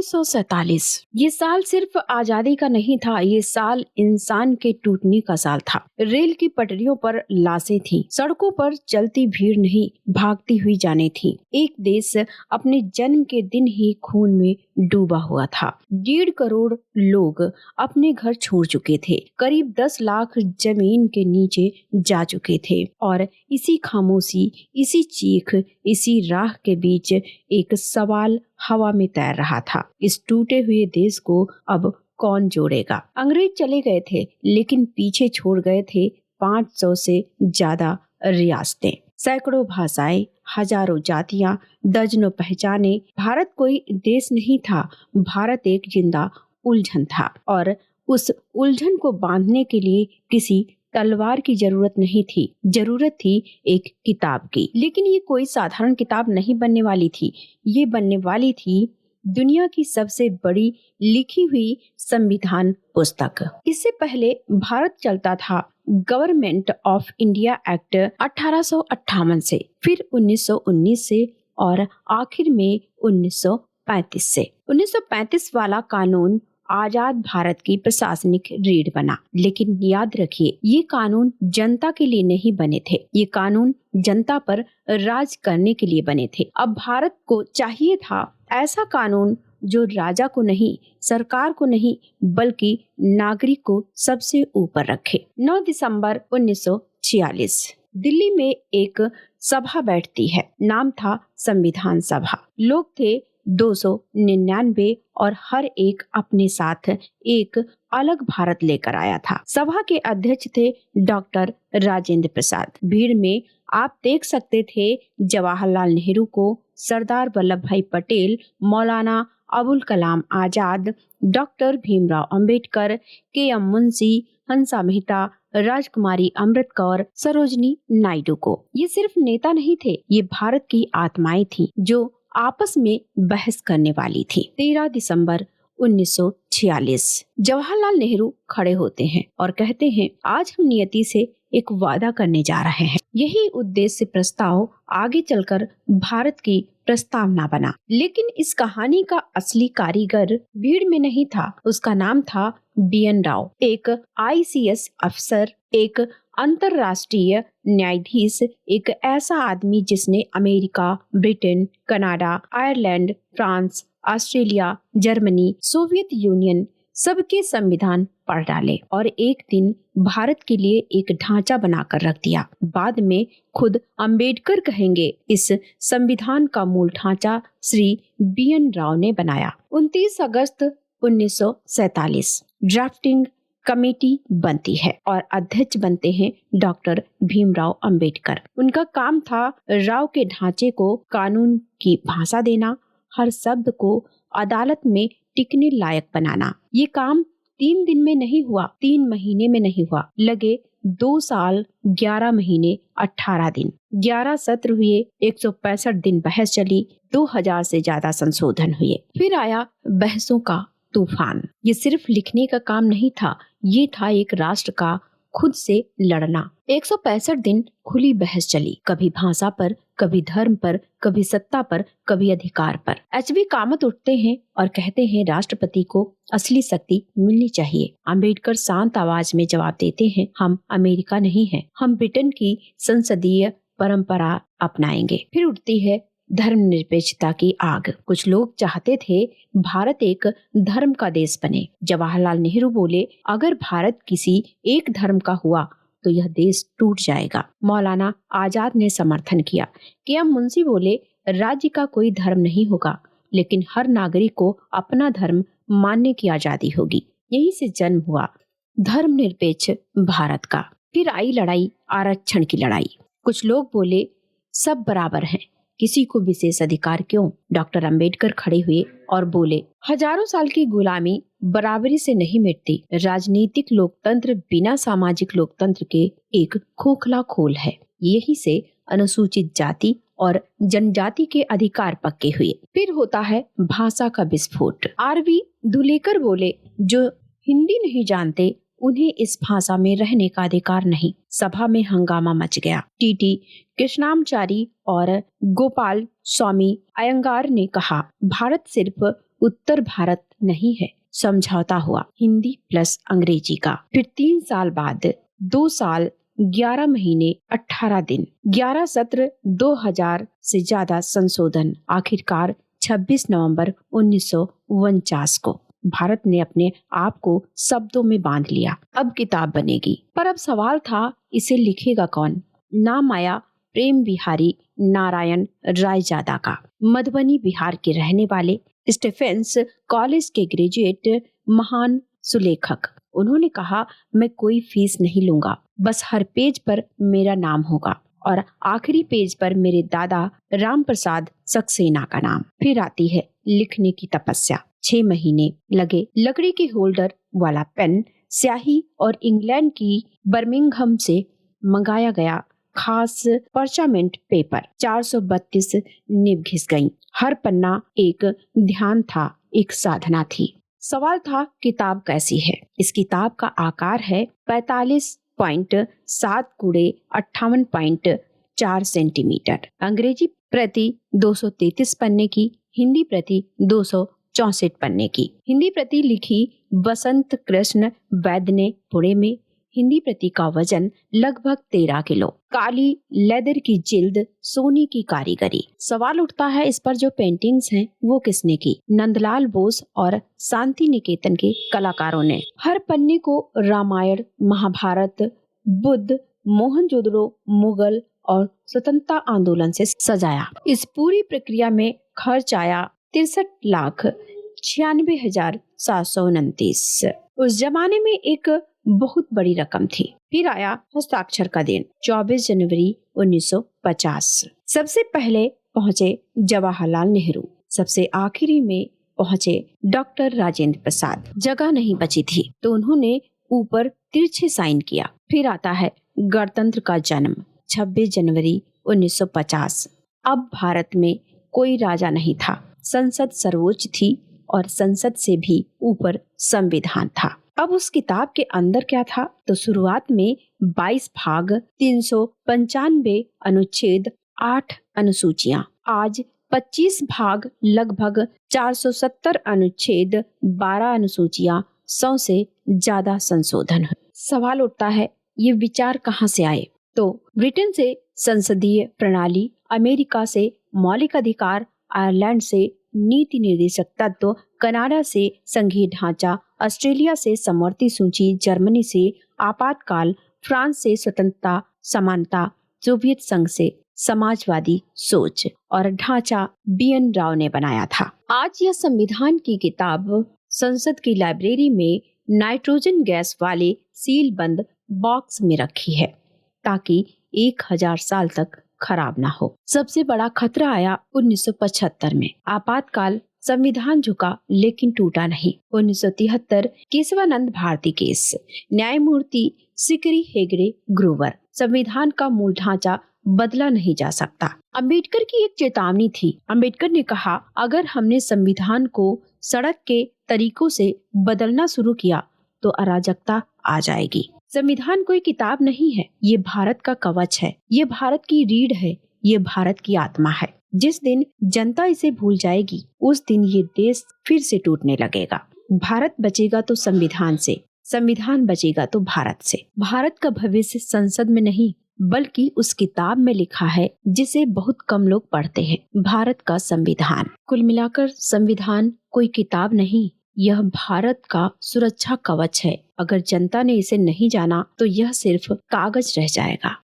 1947 ये साल सिर्फ आजादी का नहीं था, ये साल इंसान के टूटने का साल था। रेल की पटरियों पर लाशें थी, सड़कों पर चलती भीड़ नहीं, भागती हुई जाने थी। एक देश अपने जन्म के दिन ही खून में डूबा हुआ था। 1.5 करोड़ लोग अपने घर छोड़ चुके थे, करीब 10 लाख जमीन के नीचे जा चुके थे और इसी खामोशी, इसी चीख, इसी राह के बीच एक सवाल हवा में तैर रहा था। इस टूटे हुए देश को अब कौन जोड़ेगा? अंग्रेज चले गए थे, लेकिन पीछे छोड़ गए थे 500 से ज्यादा रियासतें, सैकड़ों भाषाएं, हजारों जातियां, दर्जनों पहचाने। भारत कोई देश नहीं था, भारत एक जिंदा उलझन था और उस उलझन को बांधने के लिए किसी तलवार की जरूरत नहीं थी, जरूरत थी एक किताब की। लेकिन ये कोई साधारण किताब नहीं बनने वाली थी, ये बनने वाली थी दुनिया की सबसे बड़ी लिखी हुई संविधान पुस्तक। इससे पहले भारत चलता था गवर्नमेंट ऑफ इंडिया एक्ट 1858 से, फिर 1919 से और आखिर में 1935 से। 1935 वाला कानून आजाद भारत की प्रशासनिक रीढ़ बना। लेकिन याद रखिए, ये कानून जनता के लिए नहीं बने थे, ये कानून जनता पर राज करने के लिए बने थे। अब भारत को चाहिए था ऐसा कानून जो राजा को नहीं, सरकार को नहीं, बल्कि नागरिक को सबसे ऊपर रखे। 9 दिसंबर 1946 दिल्ली में एक सभा बैठती है, नाम था संविधान सभा। लोग थे 299 और हर एक अपने साथ एक अलग भारत लेकर आया था। सभा के अध्यक्ष थे डॉक्टर राजेंद्र प्रसाद। भीड़ में आप देख सकते थे जवाहरलाल नेहरू को, सरदार वल्लभ भाई पटेल, मौलाना अबुल कलाम आजाद, डॉक्टर भीमराव अंबेडकर, के.एम. मुंशी, हंसा मेहता, राजकुमारी अमृत कौर, सरोजनी नायडू को। ये सिर्फ नेता नहीं थे, ये भारत की आत्माएं थी जो आपस में बहस करने वाली थी। 13 दिसंबर 1946 जवाहरलाल नेहरू खड़े होते हैं और कहते हैं, आज हम नियति से एक वादा करने जा रहे हैं। यही उद्देश्य प्रस्ताव आगे चलकर भारत की प्रस्तावना बना। लेकिन इस कहानी का असली कारीगर भीड़ में नहीं था, उसका नाम था बी.एन. राव, एक आईसीएस अफसर, एक अंतरराष्ट्रीय न्यायाधीश, एक ऐसा आदमी जिसने America, Britain, Canada, Ireland, France, Australia, Germany, Soviet union सबके संविधान पढ़ डाले और एक दिन भारत के लिए एक ढांचा बनाकर रख दिया। बाद में खुद अंबेडकर कहेंगे, इस संविधान का मूल ढांचा श्री बी.एन. राव ने बनाया। 29 अगस्त 1947 ड्राफ्टिंग कमेटी बनती है और अध्यक्ष बनते हैं डॉक्टर भीमराव अंबेडकर। उनका काम था राव के ढांचे को कानून की भाषा देना, हर शब्द को अदालत में टिकने लायक बनाना। ये काम 3 दिन में नहीं हुआ, 3 महीने में नहीं हुआ, लगे 2 साल 11 महीने 18 दिन। 11 सत्र हुए, 165 दिन बहस चली, 2000 से ज्यादा संशोधन हुए। फिर आया बहसों का तूफान। ये सिर्फ लिखने का काम नहीं था, ये था एक राष्ट्र का खुद से लड़ना। 165 दिन खुली बहस चली, कभी भाषा पर, कभी धर्म पर, कभी सत्ता पर, कभी अधिकार पर। एच.बी. कामत उठते हैं और कहते हैं राष्ट्रपति को असली शक्ति मिलनी चाहिए। अंबेडकर शांत आवाज में जवाब देते हैं, हम अमेरिका नहीं हैं, हम ब्रिटेन की संसदीय परंपरा अपनाएंगे। फिर उठती है धर्मनिरपेक्षता की आग। कुछ लोग चाहते थे भारत एक धर्म का देश बने। जवाहरलाल नेहरू बोले, अगर भारत किसी एक धर्म का हुआ तो यह देश टूट जाएगा। मौलाना आजाद ने समर्थन किया। के.एम. मुंशी बोले, राज्य का कोई धर्म नहीं होगा, लेकिन हर नागरिक को अपना धर्म मानने की आजादी होगी। यहीं से जन्म हुआ धर्मनिरपेक्ष भारत का। फिर आई लड़ाई, आरक्षण की लड़ाई। कुछ लोग बोले, सब बराबर हैं, किसी को विशेष अधिकार क्यों? डॉक्टर अंबेडकर खड़े हुए और बोले, हजारों साल की गुलामी बराबरी से नहीं मिटती। राजनीतिक लोकतंत्र बिना सामाजिक लोकतंत्र के एक खोखला खोल है। यही से अनुसूचित जाति और जनजाति के अधिकार पक्के हुए। फिर होता है भाषा का विस्फोट। आर.वी. धुलेकर बोले, जो हिंदी नहीं जानते उन्हें इस भाषा में रहने का अधिकार नहीं। सभा में हंगामा मच गया। टी.टी. कृष्णामाचारी और गोपाल स्वामी अयंगार ने कहा, भारत सिर्फ उत्तर भारत नहीं है। समझौता हुआ हिंदी प्लस अंग्रेजी का। फिर 3 साल बाद 2 साल 11 महीने 18 दिन 11 सत्र 2000 से ज्यादा संशोधन, आखिरकार 26 नवंबर 1949 को भारत ने अपने आप को शब्दों में बांध लिया। अब किताब बनेगी, पर अब सवाल था इसे लिखेगा कौन। नाम आया प्रेम बिहारी नारायण रायजादा का। मधुबनी बिहार के रहने वाले, स्टीफेंस कॉलेज के ग्रेजुएट, महान सुलेखक। उन्होंने कहा, मैं कोई फीस नहीं लूंगा, बस हर पेज पर मेरा नाम होगा और आखिरी पेज पर मेरे दादा राम प्रसाद सक्सेना का नाम। फिर आती है लिखने की तपस्या। 6 महीने लगे। लकड़ी के होल्डर वाला पेन, स्याही और इंग्लैंड की बर्मिंघम से मंगाया गया खास परचामेंट पेपर। 432 निब घिस गईं। हर पन्ना एक ध्यान था, एक साधना थी। सवाल था किताब कैसी है। इस किताब का आकार है 45.7 गुणे 58.4 सेंटीमीटर। अंग्रेजी प्रति 233 पन्ने की, हिंदी प्रति 264 पन्ने की। हिंदी प्रति लिखी बसंत कृष्ण वैद्य ने पुणे में। हिंदी प्रति का वजन लगभग 13 किलो। काली लेदर की जिल्द, सोने की कारीगरी। सवाल उठता है इस पर जो पेंटिंग्स हैं वो किसने की। नंदलाल बोस और शांति निकेतन के कलाकारों ने। हर पन्ने को रामायण, महाभारत, बुद्ध, मोहनजोदड़ो, मुगल और स्वतंत्रता आंदोलन से सजाया। इस पूरी प्रक्रिया में खर्च आया 63,96,729। उस जमाने में एक बहुत बड़ी रकम थी। फिर आया हस्ताक्षर का दिन, 24 जनवरी 1950। सबसे पहले पहुंचे जवाहरलाल नेहरू, सबसे आखिरी में पहुंचे डॉक्टर राजेंद्र प्रसाद। जगह नहीं बची थी तो उन्होंने ऊपर तिरछे साइन किया। फिर आता है गणतंत्र का जन्म, 26 जनवरी 1950। अब भारत में कोई राजा नहीं था, संसद सर्वोच्च थी और संसद से भी ऊपर संविधान था। अब उस किताब के अंदर क्या था, तो शुरुआत में 22 भाग, 395 अनुच्छेद, 8 अनुसूचियां। आज 25 भाग, लगभग 470 अनुच्छेद, 12 अनुसूचियां, 100 से ज्यादा संशोधन। सवाल उठता है ये विचार कहाँ से आए, तो ब्रिटेन से संसदीय प्रणाली, अमेरिका से मौलिक अधिकार, आयरलैंड से नीति निर्देशक तत्व, कनाडा से संघीय ढांचा, ऑस्ट्रेलिया से समवर्ती सूची, जर्मनी से आपातकाल, फ्रांस से स्वतंत्रता समानता, सोवियत संघ से समाजवादी सोच और ढांचा BN राव ने बनाया था। आज यह संविधान की किताब संसद की लाइब्रेरी में नाइट्रोजन गैस वाले सील बंद बॉक्स में रखी है ताकि 1000 साल तक खराब ना हो। सबसे बड़ा खतरा आया 1975 में। आपातकाल, संविधान झुका लेकिन टूटा नहीं। 1973 केशवानंद भारती केस, न्यायमूर्ति सिकरी हेगड़े ग्रोवर। संविधान का मूल ढांचा बदला नहीं जा सकता। अंबेडकर की एक चेतावनी थी। अंबेडकर ने कहा, अगर हमने संविधान को सड़क के तरीकों से बदलना शुरू किया तो अराजकता आ जाएगी। संविधान कोई किताब नहीं है, ये भारत का कवच है, ये भारत की रीढ़ है, ये भारत की आत्मा है। जिस दिन जनता इसे भूल जाएगी उस दिन ये देश फिर से टूटने लगेगा। भारत बचेगा तो संविधान से, संविधान बचेगा तो भारत से। भारत का भविष्य संसद में नहीं बल्कि उस किताब में लिखा है जिसे बहुत कम लोग पढ़ते हैं, भारत का संविधान। कुल मिलाकर संविधान कोई किताब नहीं, यह भारत का सुरक्षा कवच है। अगर जनता ने इसे नहीं जाना तो यह सिर्फ कागज रह जाएगा।